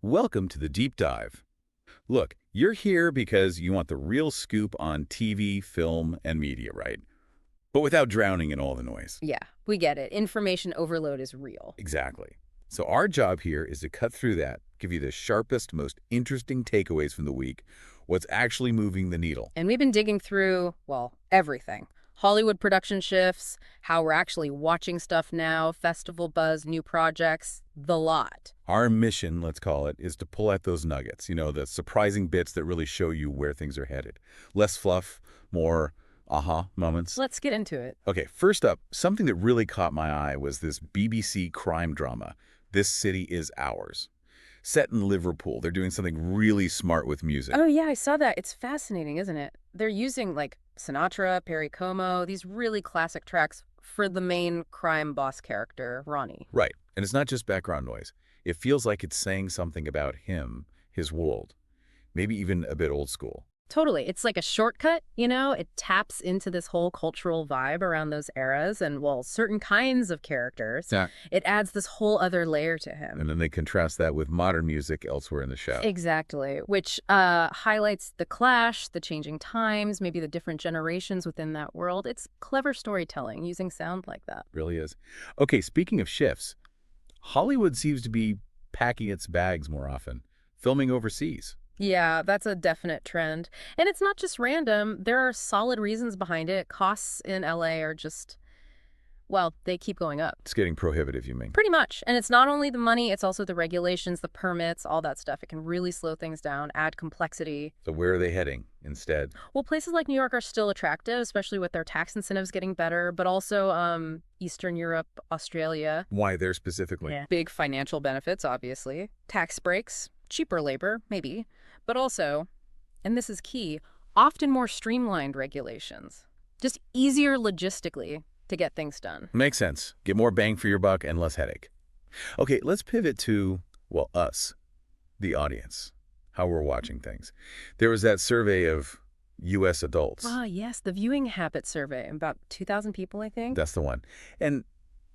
Welcome to the deep dive. Look, you're here because you want the real scoop on TV, film, and media, right? But without drowning in all the noise. Yeah, we get it. Information overload is real. Exactly. So our job here is to cut through that, give you the sharpest, most interesting takeaways from the week, what's actually moving the needle. And we've been digging through, well, everything. Hollywood production shifts, how we're actually watching stuff now, festival buzz, new projects, the lot. Our mission, let's call it, is to pull out those nuggets, the surprising bits that really show you where things are headed. Less fluff, more aha moments. Let's get into it. Okay, first up, something that really caught my eye was this BBC crime drama, This City Is Ours. Set in Liverpool, they're doing something really smart with music. Oh, yeah, I saw that. It's fascinating, isn't it? They're using, Sinatra, Perry Como, these really classic tracks for the main crime boss character, Ronnie. Right, and it's not just background noise. It feels like it's saying something about him, his world, maybe even a bit old school. Totally. It's like a shortcut, It taps into this whole cultural vibe around those eras and, well, certain kinds of characters. Yeah. It adds this whole other layer to him. And then they contrast that with modern music elsewhere in the show. Exactly, which highlights the clash, the changing times, maybe the different generations within that world. It's clever storytelling using sound like that. Really is. Okay, speaking of shifts, Hollywood seems to be packing its bags more often, filming overseas. Yeah, that's a definite trend. And it's not just random. There are solid reasons behind it. Costs in LA are just, well, they keep going up. It's getting prohibitive, you mean? Pretty much. And it's not only the money, it's also the regulations, the permits, all that stuff. It can really slow things down, add complexity. So where are they heading instead? Well, places like New York are still attractive, especially with their tax incentives getting better, but also Eastern Europe, Australia. Why there specifically? Yeah. Big financial benefits, obviously. Tax breaks, cheaper labor, maybe. But also, and this is key, often more streamlined regulations. Just easier logistically to get things done. Makes sense. Get more bang for your buck and less headache. Okay, let's pivot to, well, us, the audience, how we're watching things. There was that survey of U.S. adults. Ah, yes, the viewing habit survey. About 2,000 people, I think. That's the one. And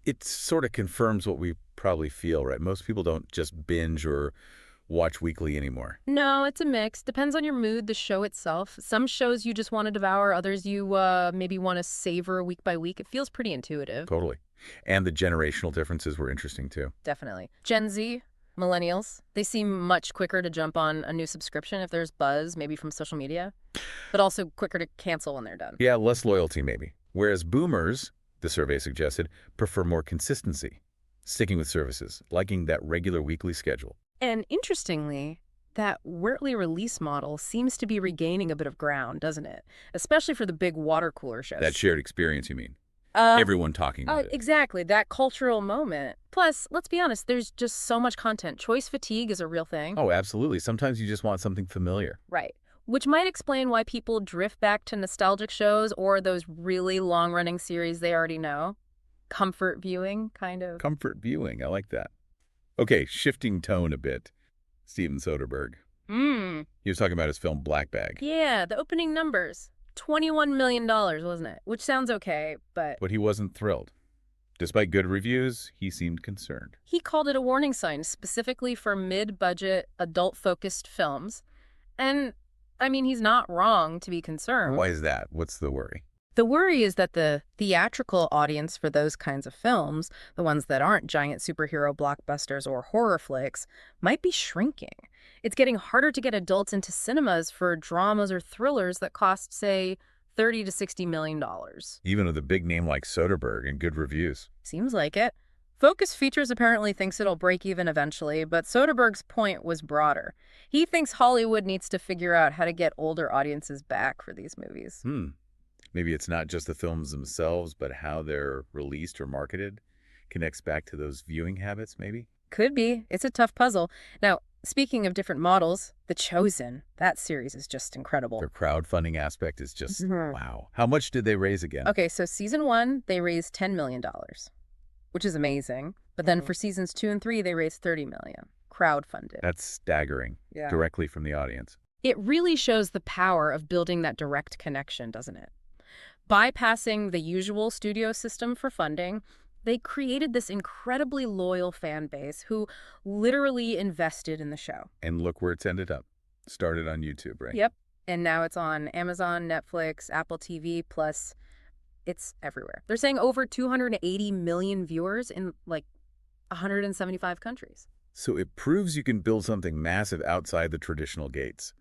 it sort of confirms what we probably feel, right? Most people don't just binge or watch weekly anymore. No, it's a mix. Depends on your mood, the show itself. Some shows you just want to devour, others you maybe want to savor week by week. It feels pretty intuitive. Totally. And the generational differences were interesting, too. Definitely. Gen Z, millennials, they seem much quicker to jump on a new subscription if there's buzz, maybe from social media, but also quicker to cancel when they're done. Yeah, less loyalty, maybe. Whereas boomers, the survey suggested, prefer more consistency, sticking with services, liking that regular weekly schedule. And interestingly, that weekly release model seems to be regaining a bit of ground, doesn't it? Especially for the big water cooler shows. That shared experience, you mean? Everyone talking about it. Exactly, that cultural moment. Plus, let's be honest, there's just so much content. Choice fatigue is a real thing. Oh, absolutely. Sometimes you just want something familiar. Right. Which might explain why people drift back to nostalgic shows or those really long-running series they already know. Comfort viewing, kind of. Comfort viewing. I like that. Okay, shifting tone a bit. Steven Soderbergh. He was talking about his film Black Bag. Yeah, the opening numbers. $21 million, wasn't it? Which sounds okay, but... But he wasn't thrilled. Despite good reviews, he seemed concerned. He called it a warning sign specifically for mid-budget, adult-focused films. And, I mean, he's not wrong to be concerned. Why is that? What's the worry? The worry is that the theatrical audience for those kinds of films, the ones that aren't giant superhero blockbusters or horror flicks, might be shrinking. It's getting harder to get adults into cinemas for dramas or thrillers that cost, say, $30 to $60 million. Even with a big name like Soderbergh and good reviews. Seems like it. Focus Features apparently thinks it'll break even eventually, but Soderbergh's point was broader. He thinks Hollywood needs to figure out how to get older audiences back for these movies. Maybe it's not just the films themselves, but how they're released or marketed connects back to those viewing habits, maybe? Could be. It's a tough puzzle. Now, speaking of different models, The Chosen, that series is just incredible. Their crowdfunding aspect is just, wow. How much did they raise again? Okay, so season 1, they raised $10 million, which is amazing. But then for seasons 2 and 3, they raised $30 million, crowdfunded. That's staggering, directly from the audience. It really shows the power of building that direct connection, doesn't it? Bypassing the usual studio system for funding, They created this incredibly loyal fan base who literally invested in the show. And look where it's ended up. Started on YouTube, right? Yep. And now it's on Amazon, Netflix, Apple TV, plus it's everywhere. They're saying over 280 million viewers in like 175 countries. So it proves you can build something massive outside the traditional gates,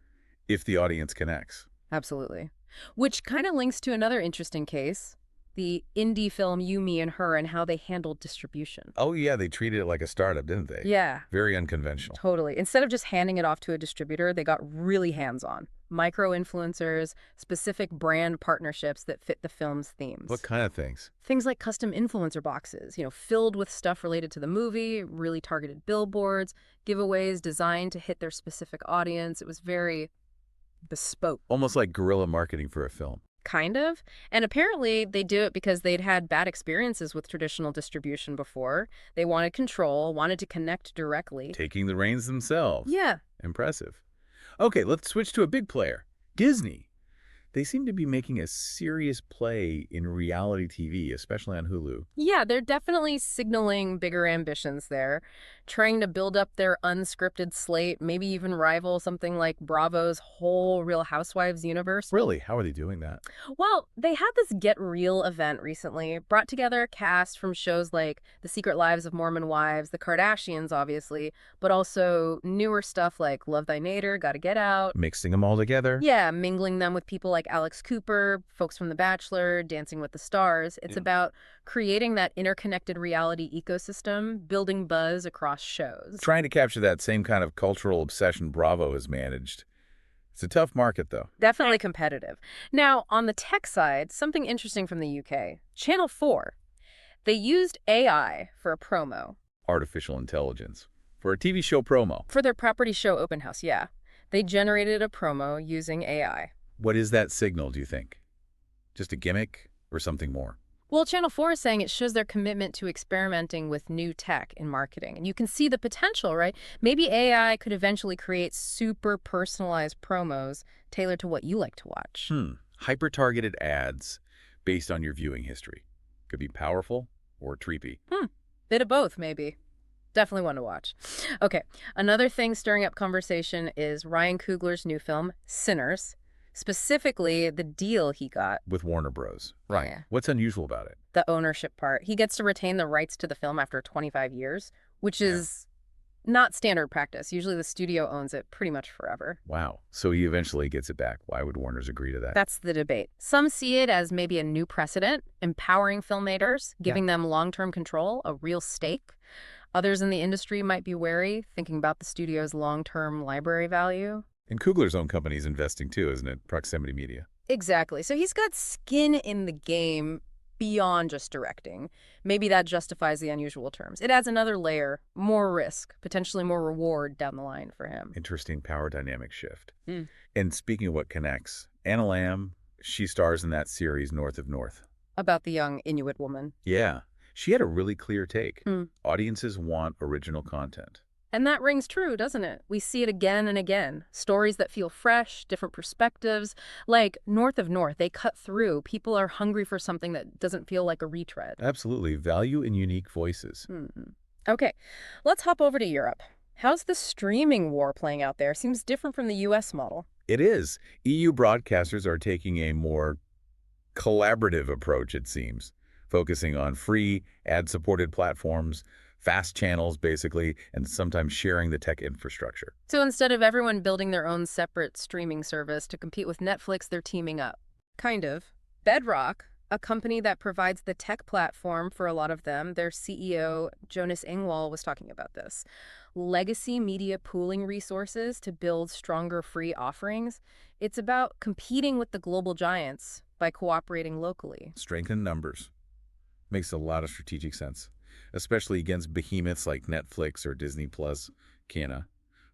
if the audience connects. Absolutely. Which kind of links to another interesting case, the indie film You, Me, and Her and how they handled distribution. Oh yeah, they treated it like a startup, didn't they? Yeah, Very unconventional. totally. Instead of just handing it off to a distributor, they got really hands-on. Micro-influencers, specific brand partnerships that fit the film's themes. What kind of things? Things like custom influencer boxes, filled with stuff related to the movie, really targeted billboards, giveaways designed to hit their specific audience. It was very bespoke. Almost like guerrilla marketing for a film. Kind of. And apparently they do it because they'd had bad experiences with traditional distribution before. They wanted control, wanted to connect directly. Taking the reins themselves. Yeah. Impressive. Okay, let's switch to a big player. Disney. They seem to be making a serious play in reality TV, especially on Hulu. Yeah, they're definitely signaling bigger ambitions there, trying to build up their unscripted slate, maybe even rival something like Bravo's whole Real Housewives universe. Really? How are they doing that? Well, they had this Get Real event recently, brought together a cast from shows like The Secret Lives of Mormon Wives, The Kardashians, obviously, but also newer stuff like Love Thy Neighbor, Gotta Get Out. Mixing them all together? Yeah, mingling them with people like Alex Cooper, folks from The Bachelor, Dancing with the Stars. It's about creating that interconnected reality ecosystem, building buzz across shows. Trying to capture that same kind of cultural obsession Bravo has managed. It's a tough market, though. Definitely competitive. Now, on the tech side, something interesting from the UK. Channel 4. They used AI for a promo. Artificial intelligence. For a TV show promo. For their property show open house, yeah. They generated a promo using AI. What is that signal, do you think? Just a gimmick or something more? Well, Channel 4 is saying it shows their commitment to experimenting with new tech in marketing. And you can see the potential, right? Maybe AI could eventually create super personalized promos tailored to what you like to watch. Hyper-targeted ads based on your viewing history. Could be powerful or creepy. Bit of both, maybe. Definitely one to watch. Okay, another thing stirring up conversation is Ryan Coogler's new film, Sinners. Specifically, the deal he got. With Warner Bros. Right. Yeah. What's unusual about it? The ownership part. He gets to retain the rights to the film after 25 years, which is not standard practice. Usually the studio owns it pretty much forever. Wow. So he eventually gets it back. Why would Warner's agree to that? That's the debate. Some see it as maybe a new precedent, empowering filmmakers, giving them long-term control, a real stake. Others in the industry might be wary, thinking about the studio's long-term library value. And Coogler's own company's investing too, isn't it? Proximity Media. Exactly. So he's got skin in the game beyond just directing. Maybe that justifies the unusual terms. It adds another layer, more risk, potentially more reward down the line for him. Interesting power dynamic shift. And speaking of what connects, Anna Lamb, she stars in that series North of North. About the young Inuit woman. Yeah. She had a really clear take. Audiences want original content. And that rings true, doesn't it? We see it again and again. Stories that feel fresh, different perspectives. Like North of North, they cut through. People are hungry for something that doesn't feel like a retread. Absolutely. Value in unique voices. Okay, let's hop over to Europe. How's the streaming war playing out there? Seems different from the U.S. model. It is. EU broadcasters are taking a more collaborative approach, it seems, focusing on free, ad-supported platforms, fast channels, basically, and sometimes sharing the tech infrastructure. So instead of everyone building their own separate streaming service to compete with Netflix, they're teaming up. Kind of. Bedrock, a company that provides the tech platform for a lot of them, their CEO, Jonas Engwall, was talking about this. Legacy media pooling resources to build stronger free offerings. It's about competing with the global giants by cooperating locally. Strengthen numbers. Makes a lot of strategic sense, especially against behemoths like Netflix or Disney Plus, Canna.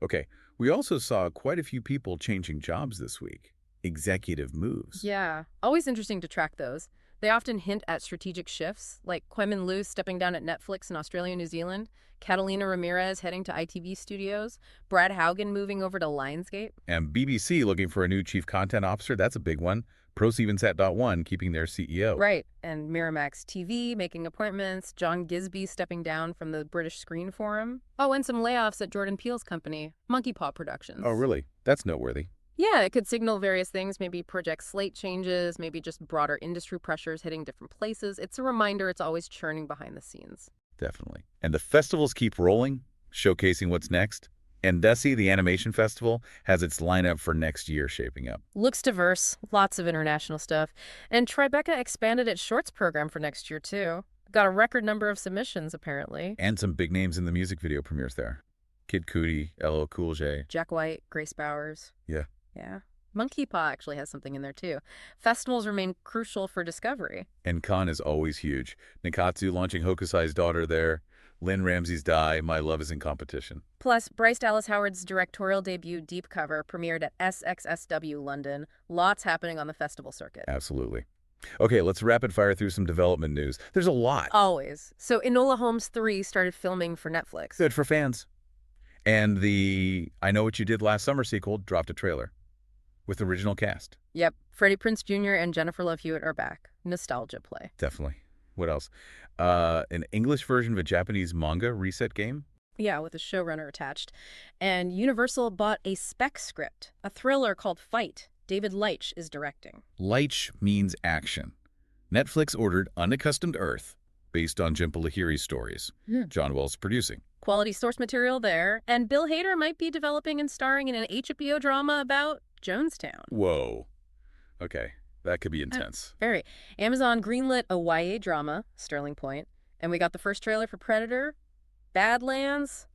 Okay, we also saw quite a few people changing jobs this week. Executive moves. Yeah, always interesting to track those. They often hint at strategic shifts, like Kwem Liu stepping down at Netflix in Australia and New Zealand, Catalina Ramirez heading to ITV Studios, Brad Haugen moving over to Lionsgate. And BBC looking for a new chief content officer. That's a big one. ProSiebenSat.1 keeping their CEO. Right. And Miramax TV making appointments, John Gisby stepping down from the British Screen Forum. Oh, and some layoffs at Jordan Peele's company, Monkey Paw Productions. Oh, really? That's noteworthy. Yeah, it could signal various things, maybe project slate changes, maybe just broader industry pressures hitting different places. It's a reminder it's always churning behind the scenes. Definitely. And the festivals keep rolling, showcasing what's next. And Desi, the animation festival, has its lineup for next year shaping up. Looks diverse, lots of international stuff. And Tribeca expanded its shorts program for next year, too. Got a record number of submissions, apparently. And some big names in the music video premieres there. Kid Cudi, LL Cool J. Jack White, Grace Bowers. Yeah. Yeah. Monkey Paw actually has something in there, too. Festivals remain crucial for discovery. And Cannes is always huge. Nikatsu launching Hokusai's Daughter there. Lynn Ramsey's Die, My Love is in Competition. Plus, Bryce Dallas Howard's directorial debut, Deep Cover, premiered at SXSW London. Lots happening on the festival circuit. Absolutely. Okay, let's rapid fire through some development news. There's a lot. Always. So Enola Holmes 3 started filming for Netflix. Good for fans. And the I Know What You Did Last Summer sequel dropped a trailer with original cast. Yep. Freddie Prinze Jr. and Jennifer Love Hewitt are back. Nostalgia play. Definitely. What else? An English version of a Japanese manga reset game? Yeah, with a showrunner attached. And Universal bought a spec script, a thriller called Fight. David Leitch is directing. Leitch means action. Netflix ordered Unaccustomed Earth, based on Jhumpa Lahiri's stories. John Wells producing. Quality source material there. And Bill Hader might be developing and starring in an HBO drama about Jonestown. Whoa. Okay, that could be intense. Very. Amazon greenlit a YA drama, Sterling Point. And we got the first trailer for Predator, Badlands.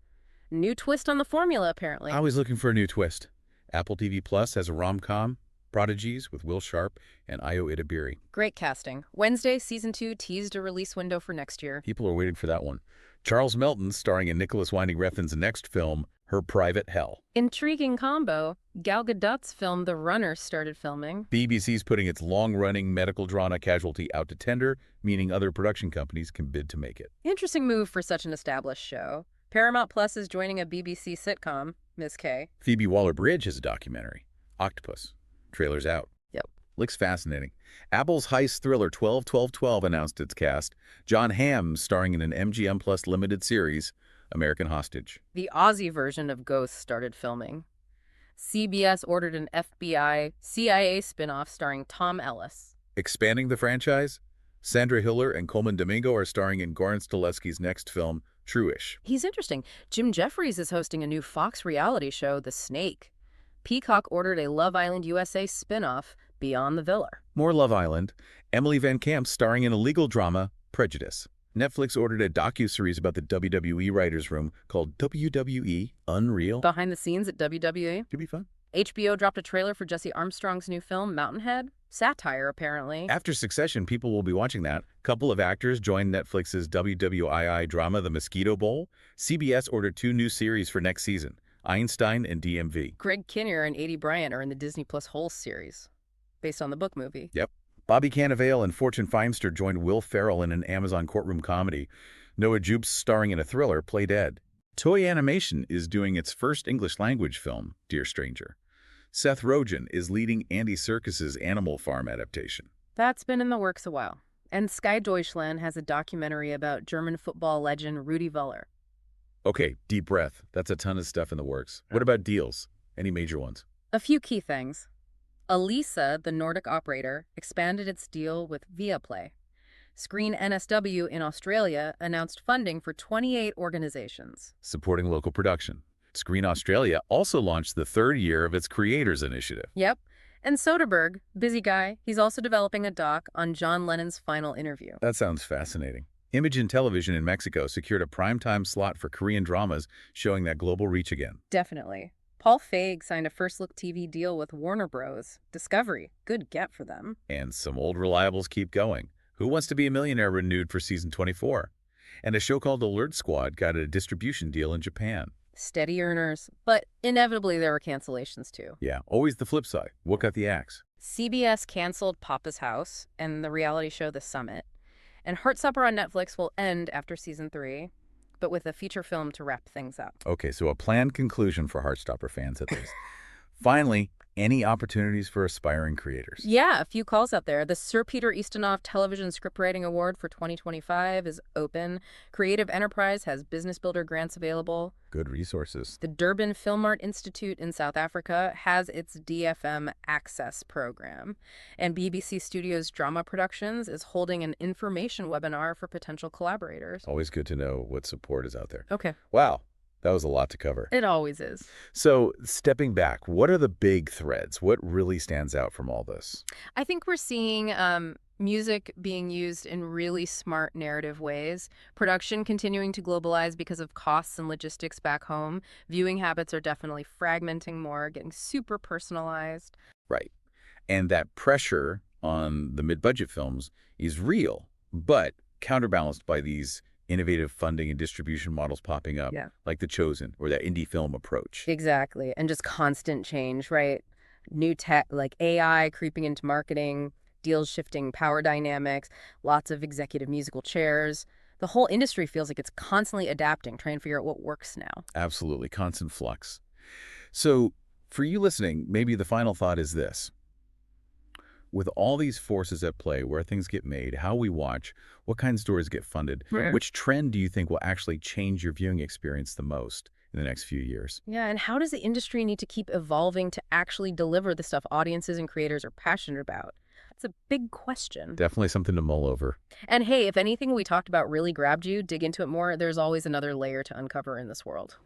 New twist on the formula, apparently. Always looking for a new twist. Apple TV Plus has a rom-com, Prodigies, with Will Sharp and Ayo Edebiri. Great casting. Wednesday, Season 2 teased a release window for next year. People are waiting for that one. Charles Melton starring in Nicholas Winding Refn's next film, Her Private Hell. Intriguing combo. Gal Gadot's film The Runner started filming. BBC's putting its long-running medical drama Casualty out to tender, meaning other production companies can bid to make it. Interesting move for such an established show. Paramount Plus is joining a BBC sitcom, Miss K. Phoebe Waller-Bridge has a documentary, Octopus. Trailer's out. Yep. Looks fascinating. Apple's heist thriller 12-12-12 announced its cast. John Hamm starring in an MGM Plus limited series, American Hostage. The Aussie version of Ghost started filming. CBS ordered an FBI CIA spinoff starring Tom Ellis. Expanding the franchise, Sandra Hiller and Coleman Domingo are starring in Goran Stolevsky's next film, True-ish. He's interesting. Jim Jeffries is hosting a new Fox reality show, The Snake. Peacock ordered a Love Island USA spinoff, Beyond the Villa. More Love Island. Emily Van Camp starring in a legal drama, Prejudice. Netflix ordered a docuseries about the WWE writers' room called WWE Unreal. Behind the scenes at WWE. Could be fun. HBO dropped a trailer for Jesse Armstrong's new film, Mountainhead. Satire, apparently. After Succession, people will be watching that. Couple of actors joined Netflix's WWII drama, The Mosquito Bowl. CBS ordered 2 new series for next season, Einstein and DMV. Greg Kinnear and Adie Bryant are in the Disney Plus Whole series, based on the book movie. Yep. Bobby Cannavale and Fortune Feimster joined Will Ferrell in an Amazon courtroom comedy. Noah Jupe's starring in a thriller, Play Dead. Toei Animation is doing its first English-language film, Dear Stranger. Seth Rogen is leading Andy Serkis's Animal Farm adaptation. That's been in the works a while. And Sky Deutschland has a documentary about German football legend Rudi Völler. Okay, deep breath. That's a ton of stuff in the works. What about deals? Any major ones? A few key things. Elisa, the Nordic operator, expanded its deal with Viaplay. Screen NSW in Australia announced funding for 28 organizations. Supporting local production. Screen Australia also launched the 3rd year of its Creators Initiative. Yep. And Soderbergh, busy guy, he's also developing a doc on John Lennon's final interview. That sounds fascinating. Imagine Television in Mexico secured a primetime slot for Korean dramas, showing that global reach again. Definitely. Paul Feig signed a first-look TV deal with Warner Bros. Discovery. Good get for them. And some old reliables keep going. Who Wants to Be a Millionaire renewed for season 24. And a show called Alert Squad got a distribution deal in Japan. Steady earners, but inevitably there were cancellations too. Yeah, always the flip side. What got the axe? CBS canceled Papa's House and the reality show The Summit. And Heartstopper on Netflix will end after season 3, but with a feature film to wrap things up. Okay, so a planned conclusion for Heartstopper fans at least. Finally, Any opportunities for aspiring creators? Yeah, a few calls out there. The Sir Peter Eastonoff Television Scriptwriting Award for 2025 is open. Creative Enterprise has Business Builder grants available. Good resources. The Durban Film Art Institute in South Africa has its DFM Access program. And BBC Studios Drama Productions is holding an information webinar for potential collaborators. Always good to know what support is out there. Okay. Wow, that was a lot to cover. It always is. So, stepping back, what are the big threads? What really stands out from all this? I think we're seeing music being used in really smart narrative ways, production continuing to globalize because of costs and logistics back home. Viewing habits are definitely fragmenting more, getting super personalized. Right. And that pressure on the mid-budget films is real, but counterbalanced by these innovative funding and distribution models popping up, Yeah. like The Chosen or that indie film approach. Exactly. And just constant change, right? New tech like AI creeping into marketing, deals shifting power dynamics, lots of executive musical chairs. The whole industry feels like it's constantly adapting, trying to figure out what works now. Absolutely, constant flux. So, for you listening, maybe the final thought is this. With all these forces at play, where things get made, how we watch, what kind of stories get funded, Right. which trend do you think will actually change your viewing experience the most in the next few years? Yeah, and how does the industry need to keep evolving to actually deliver the stuff audiences and creators are passionate about? That's a big question. Definitely something to mull over. And hey, if anything we talked about really grabbed you, dig into it more, there's always another layer to uncover in this world.